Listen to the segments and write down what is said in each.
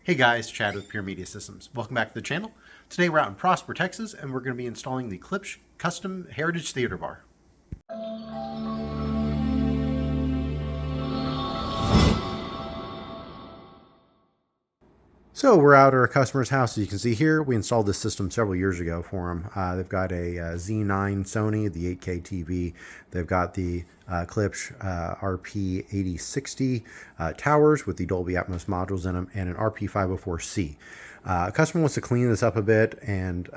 Hey guys, Chad with Pure Media Systems. Welcome back to the channel. Today we're out in Prosper, Texas, and we're going to be installing the Klipsch Custom Heritage Theater Bar. So we're out at our customer's house. As you can see here, we installed this system several years ago for them. They've got a Z9 Sony, the 8K TV. They've got the Klipsch RP8060 towers with the Dolby Atmos modules in them, and an RP504C. Customer wants to clean this up a bit and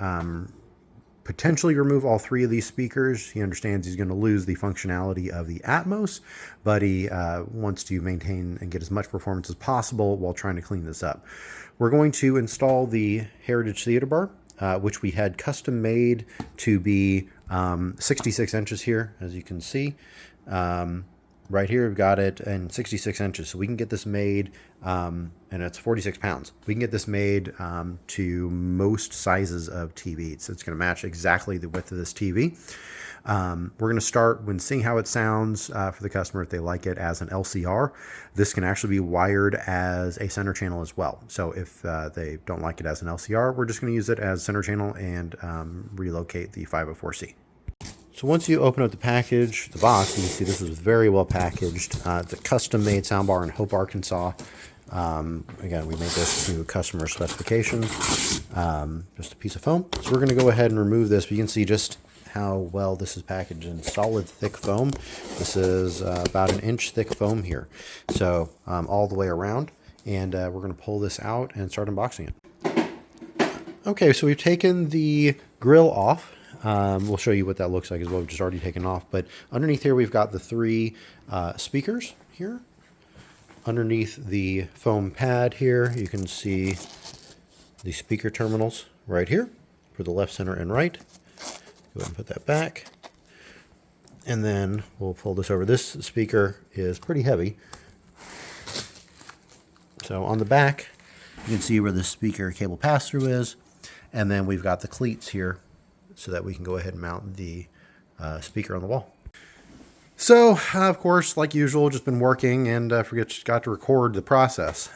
potentially remove all three of these speakers. He understands he's going to lose the functionality of the Atmos, but he wants to maintain and get as much performance as possible while trying to clean this up. We're going to install the Heritage Theater Bar, which we had custom made to be 66 inches here, as you can see. Right here, we've got it in 66 inches. So we can get this made, and it's 46 pounds. We can get this made to most sizes of TVs. So it's going to match exactly the width of this TV. We're going to start when seeing how it sounds for the customer, if they like it, as an LCR. This can actually be wired as a center channel as well. So if they don't like it as an LCR, we're just going to use it as center channel and relocate the 504C. So once you open up the package, the box, you can see this is very well packaged. It's a custom-made soundbar in Hope, Arkansas. Again, we made this to customer specifications. Just a piece of foam. So we're going to go ahead and remove this. But you can see just how well this is packaged in solid, thick foam. This is about an inch thick foam here. So all the way around. And we're going to pull this out and start unboxing it. Okay, so we've taken the grill off. We'll show you what that looks like as well. We've just already taken off. But underneath here, we've got the three speakers here. Underneath the foam pad here, you can see the speaker terminals right here for the left, center, and right. Go ahead and put that back. And then we'll pull this over. This speaker is pretty heavy. So on the back, you can see where the speaker cable pass-through is. And then we've got the cleats here, so that we can go ahead and mount the speaker on the wall. So, of course, like usual, just been working and forgot to record the process.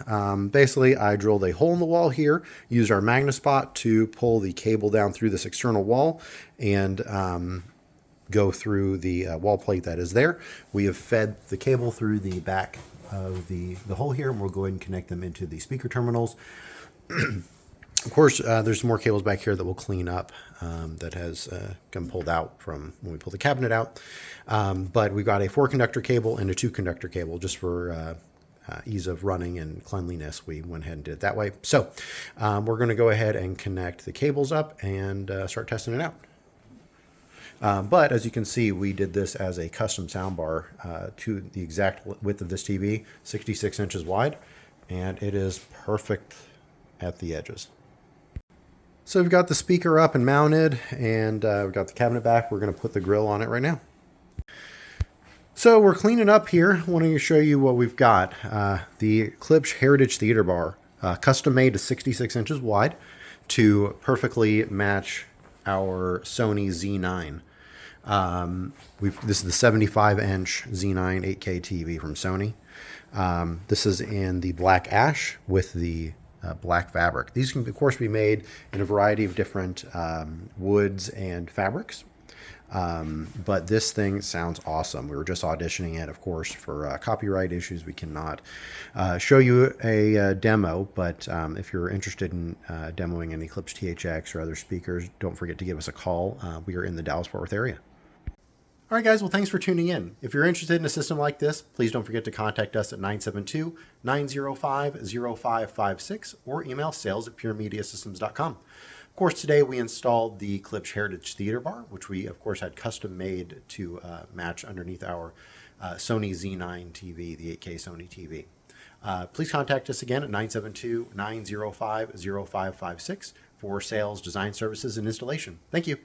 Basically, I drilled a hole in the wall here, used our MagnaSpot to pull the cable down through this external wall and go through the wall plate that is there. We have fed the cable through the back of the hole here, and we'll go ahead and connect them into the speaker terminals. Of course, there's more cables back here that we'll clean up that has been pulled out from when we pulled the cabinet out. But we've got a 4-conductor cable and a 2-conductor cable just for ease of running and cleanliness. We went ahead and did it that way. So we're going to go ahead and connect the cables up and start testing it out. But as you can see, we did this as a custom soundbar to the exact width of this TV, 66 inches wide, and it is perfect at the edges. So we've got the speaker up and mounted, and we've got the cabinet back. We're going to put the grill on it right now. So we're cleaning up here. I wanted to show you what we've got. The Klipsch Heritage Theater Bar, custom made to 66 inches wide to perfectly match our Sony Z9. This is the 75-inch Z9 8K TV from Sony. This is in the black ash with the black fabric. These can, of course, be made in a variety of different woods and fabrics. But this thing sounds awesome. We were just auditioning it, of course, for copyright issues. We cannot show you a demo, but if you're interested in demoing any Klipsch THX or other speakers, don't forget to give us a call. We are in the Dallas-Fort Worth area. All right, guys, well, thanks for tuning in. If you're interested in a system like this, please don't forget to contact us at 972-905-0556 or email sales@puremediasystems.com. Of course, today we installed the Klipsch Heritage Theater Bar, which we, of course, had custom made to match underneath our Sony Z9 TV, the 8K Sony TV. Please contact us again at 972-905-0556 for sales, design services, and installation. Thank you.